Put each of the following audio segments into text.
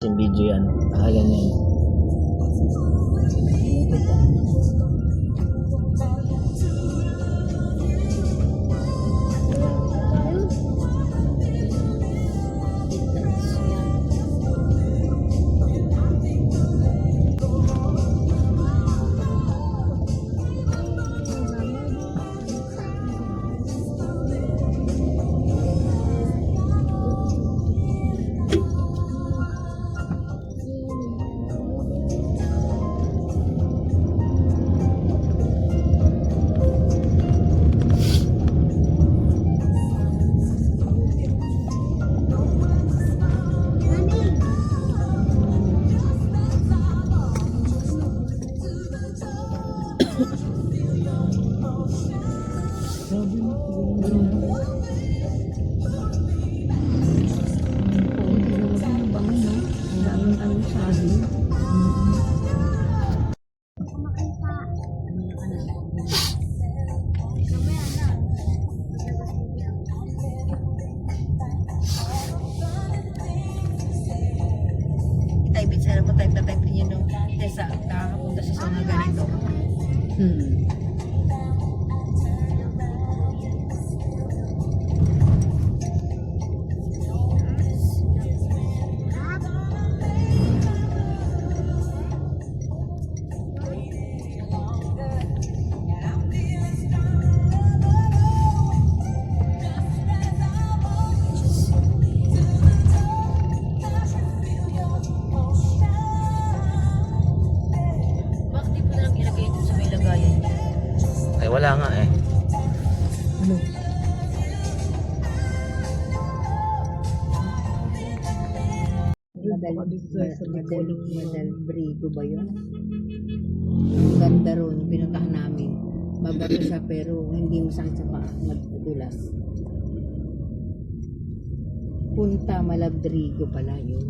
Yung video yan. Ganyan. Sana po type na type niyo nung Tessa nakakapunta siya sa mga ganito. Ay, wala nga eh. Ano? Madalbrigo ba yun? Ang ganda ron, pinuntahan namin. Mabato siya pero hindi masakit sa paa, madulas. Punta Malabdrigo pala yun.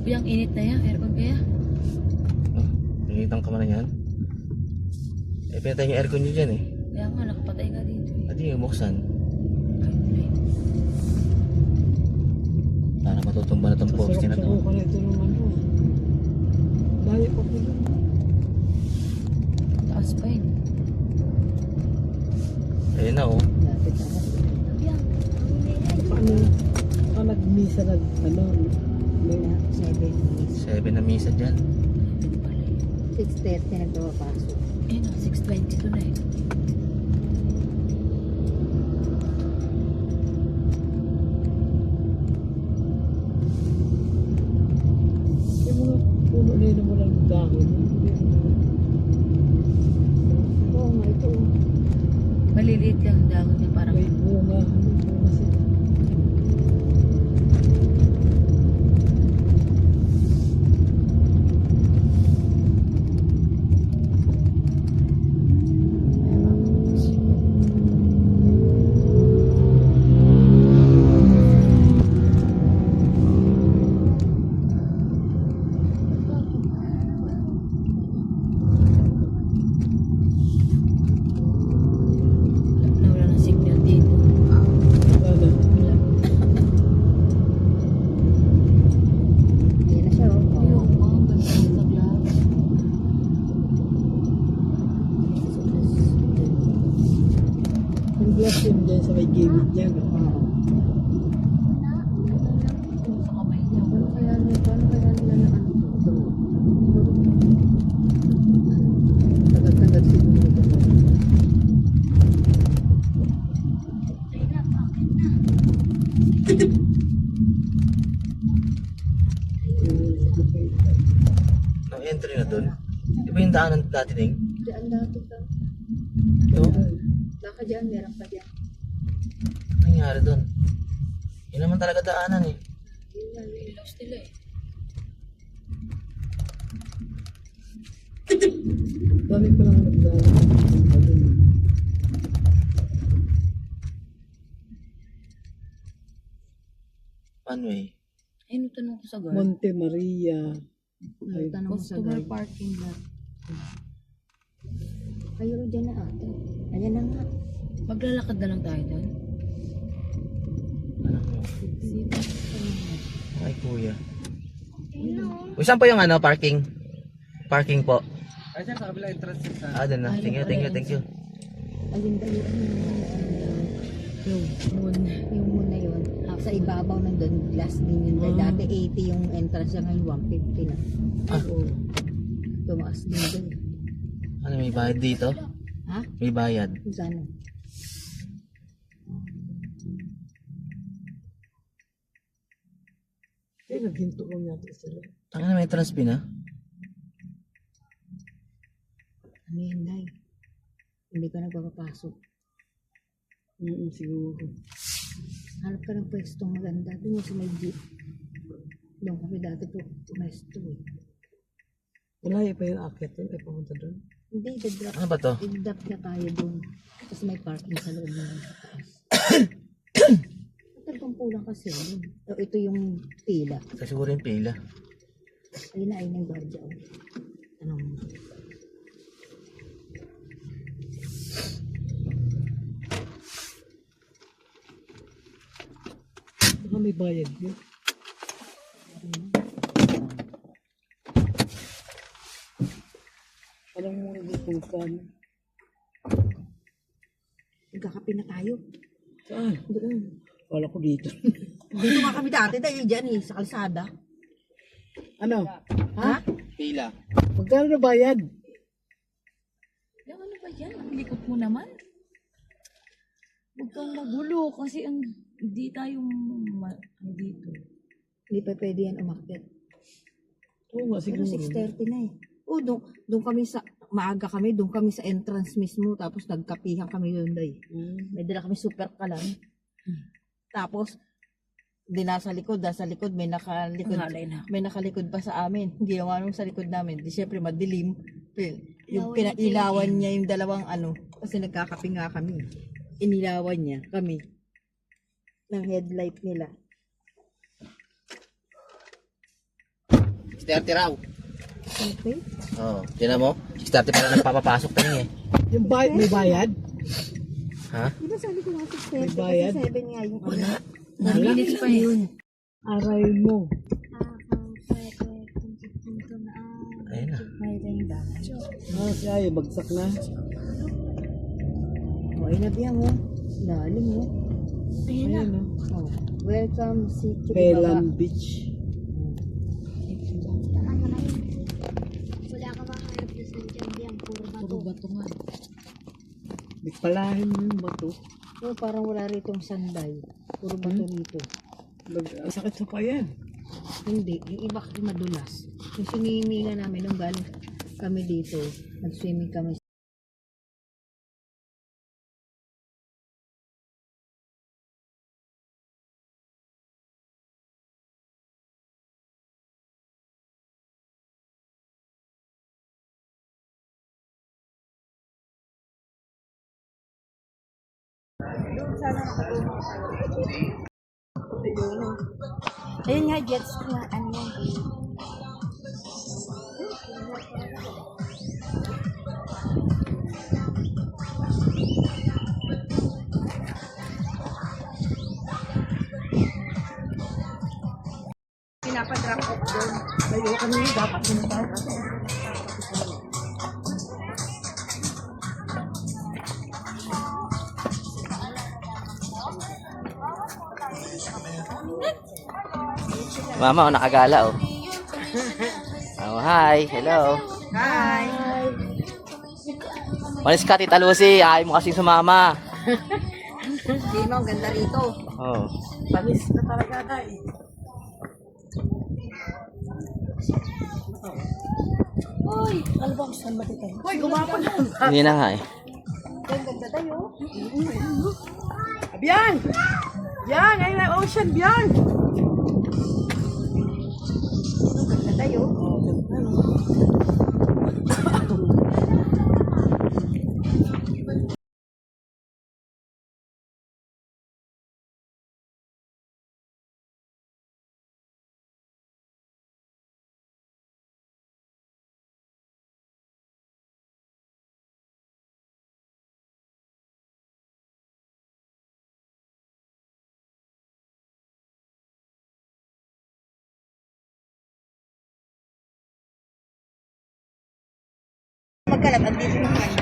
Yung init na yan, aircon kaya? Pinitang ka man na yan. Eh, pinatay yung aircon nyo dyan eh. Kaya nga, nakapatay nga dito eh. Pati yung buksan. Para matutumba na itong poste na to. Sarap ka na ito ng ano. Daya pa po yun. Taas pa yun. Ayun na oh. Lapit na. Paano? Baka nag-misa ano? May na 7 minutes. 7 na misa dyan. 6:30 nagpapasok. Eh no, 6:22 na eh. Yung mga puno na yun na walang dahon. Oo nga, ito. Maliliit yung dahon niya, parang May bunga. May bunga siya. nawala ng signal dito. Wala. Ayan na siya, oh. Yung mga ganda sa glass. Yung glass yun dyan sa may gilid dyan. Oo. Sa kamay niya. Paano kaya nila na ano ito? Tagal-tagal siguro ito. No entry na dun. Di ba yung daanan dati Ning? Diyan dati ka. Ito? Laka dyan, meron pa dyan. Ano nangyari dun? Yun naman talaga daanan eh. Yun yan, eh. Nilaws nila eh. Dami pa lang nagdaan. One way. Ayun, tanong ko sa guard. Monte Maria. Ay, Tanong mo sa Customer guard. parking lot. Kayo dyan na ate. Ayan na nga. Maglalakad na lang tayo doon. Ano mo? Ay, kuya. Uy, saan po yung ano, parking? Parking po. Ay, sir, sa kabila entrance sa... Doon na. Thank you, thank you, thank you. Ayun daw yung muna yun. Sa ibabaw nandun, glass din yun. Dati 80 yung entrance niya, ngayon 150 na. Oo. Tumaas din doon. Ano, may bayad dito? Ha? May bayad. Gano'n? Eh, naghinto lang natin sila. Ang may transpi na? Ano yan, Day? Hindi ka nagpapapasok. Siguro. Hanap ka ng pwestong maganda. Doon sa may jeep. Doon kami dati po pumesto eh. Wala pa yung akit doon. Ay, pumunta doon. Hindi, i-drop. Ano ba to? I-drop na tayo doon. Tapos may parking sa loob na sa taas. Talagang pulang kasi doon. So, ito yung pila. Sa siguro yung pila. Ayun na, ayun ang gwardiya. Anong? Baka may bayad yun. Alam mo dito kung Nagkakape na tayo. saan? Doon. Wala ko dito. Dito nga kami dati dahil dyan eh, sa kalsada. Ano? Ha? Pila. Magkano na bayad? Yung ano ba yan? Ang likot mo naman. Huwag kang magulo kasi hindi tayo dito. Hindi pa pwede yan umakyat. Oo nga, Pero siguro. 6:30 na eh. O, doon kami sa, maaga kami, doon kami sa entrance mismo, tapos nagkapihan kami doon day. May dala kami super kalan. Tapos, di nasa likod may nakalikod. Halay na. May nakalikod pa sa amin. Ginawa nung sa likod namin. Di syempre madilim. Yung pinailawan niya yung dalawang ano, kasi nagkakape nga kami. Inilawan niya kami ng headlight nila. Sterte raw. Okay? Oo. Tinan mo? Sterte pala nagpapapasok pa niya eh. Yung bayad, may bayad? Ha? Di ba sabi ko nga 6:30? May bayad? Kasi 7 nga yung ano. 1 minutes pa yun. Aray mo. Ayun na. May rinda. Siya ay bagsak na. O, inabihan mo. Lalim mo. Ayun na. Oh. Welcome City Pelan Beach. Wala ka makahanap na sa dyan, puro bato. Puro bato nga. Palahin mo yung bato. Oh, parang wala ritong sanday. Puro bato rito. Ang sakit sa payan. Hindi, yung iba kasi madulas. Yung siniminga namin nung galing kami dito, nag-swimming kami ayun nga, jet ski nga, ano yan. Pinapadrop off doon. Ayaw kami dapat sinunod. Mama, nakagala oh. Oh, hi. Hello. Hi! Malis ka, Tita Lucy. Ayaw mo kasi sumama. Hindi mo, ang ganda rito. Oh. Panis na talaga tayo. Uy! Albang saan matitay? Uy, gumapon na. Hindi na nga eh. Ang ganda tayo. Biyan! Biyan! Ayun na ocean, Biyan! Ang ganda tayo. magkalat, andito na kayo.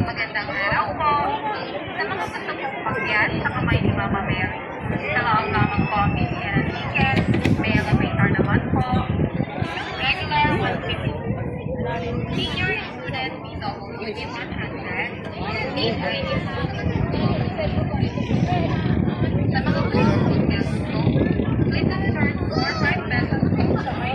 Magandang araw po. Sa mga gusto pong pakyan sa kamay ni Mama Mary, nakaangkamang coffee and a ticket, may elevator naman po. Regular 150. Senior student PWD 100. 8 ID po. Sa mga gusto pong gusto, please insert 4 5 pesos po sa may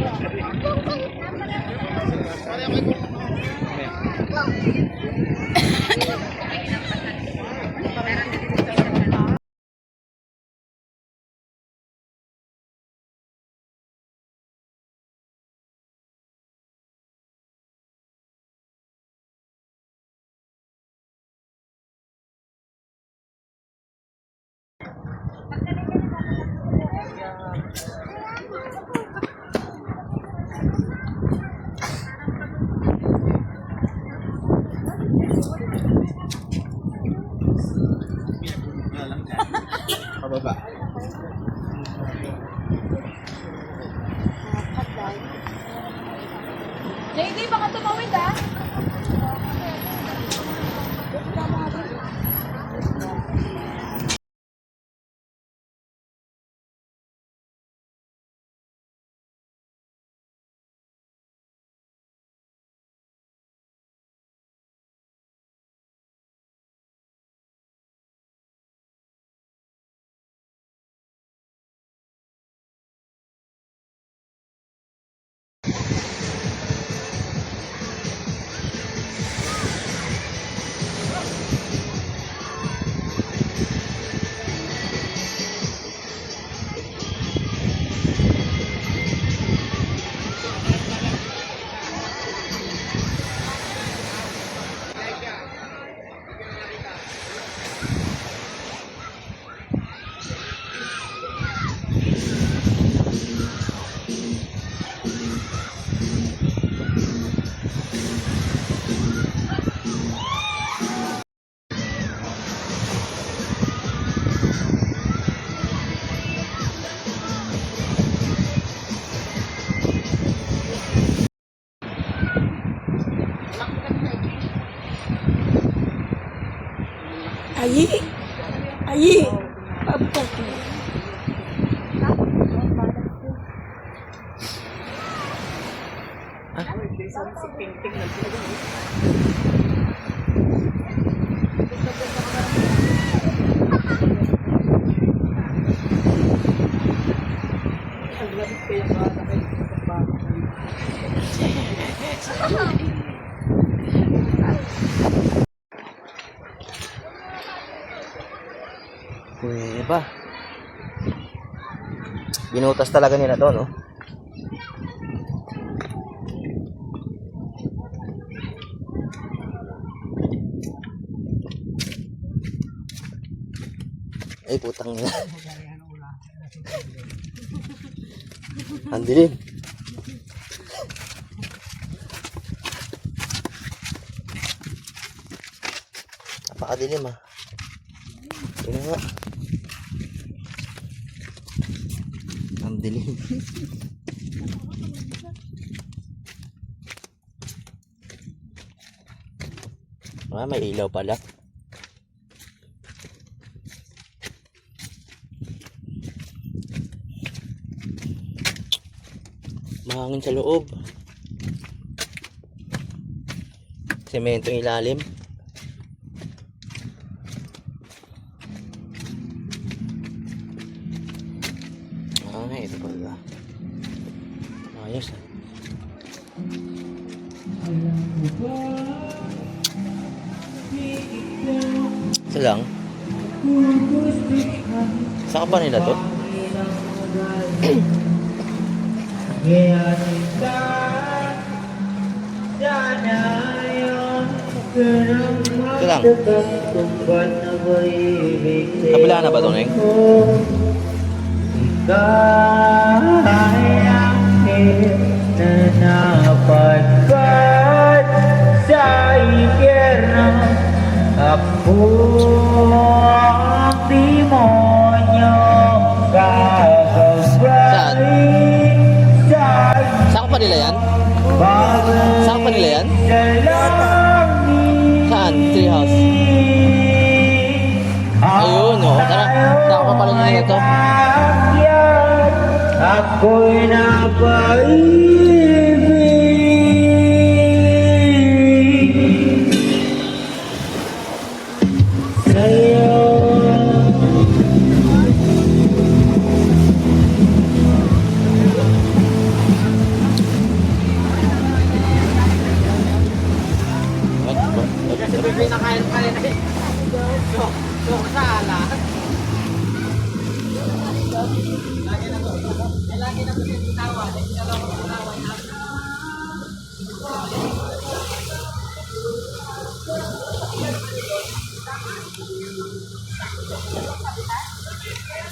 Pababa. JD, baka tumawid ah. Ayi! Ayi! Pagkat Kuweba. Binutas talaga nila to, no? Ay, putang ina. Ang dilim. Napakadilim, ah. Yun na nga. Ang dilim. Ah, may ilaw pala. Mahangin sa loob. Semento yung ilalim. Ito pala. Ayos, ah. Isa lang. Saan ka pa nila to? Ito lang. Kabila na ba ito, Neng? Kayang na napadpad sa impyerno. Ako ang demonyo kakabay sa Saan pa nila yan? Saan pa nila yan? ilalim. niyo to. Akyat, ako'y napaibig sa'yo.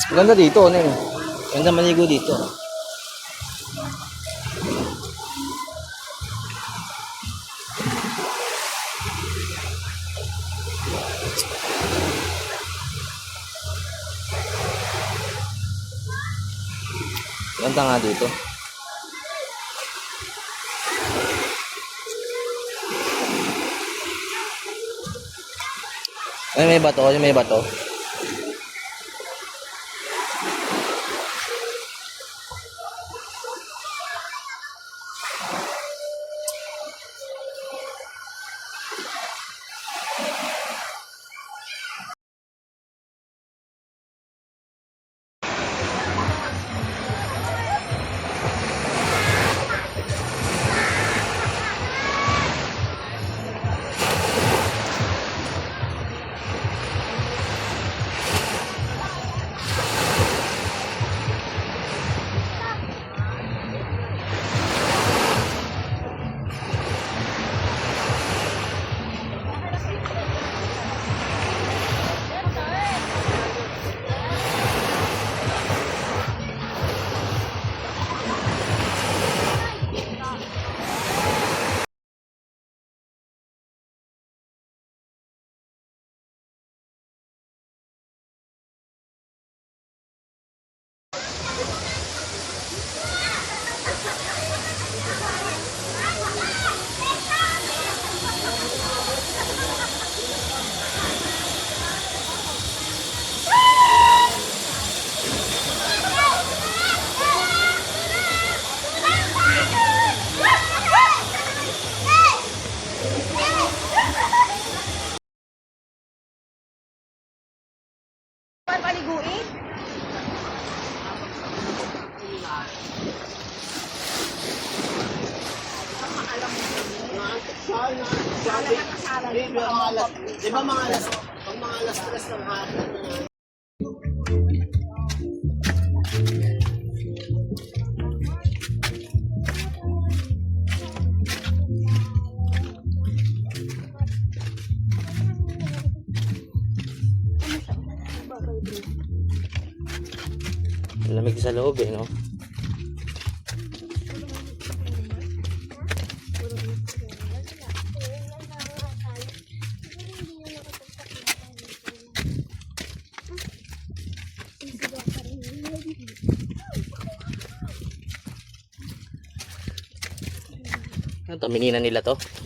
Ganda dito, ano eh. Ganda maligo dito. Ganda nga dito. Ay, may bato, may bato. Lamig sa loob eh, no? Ito, mininan nila to.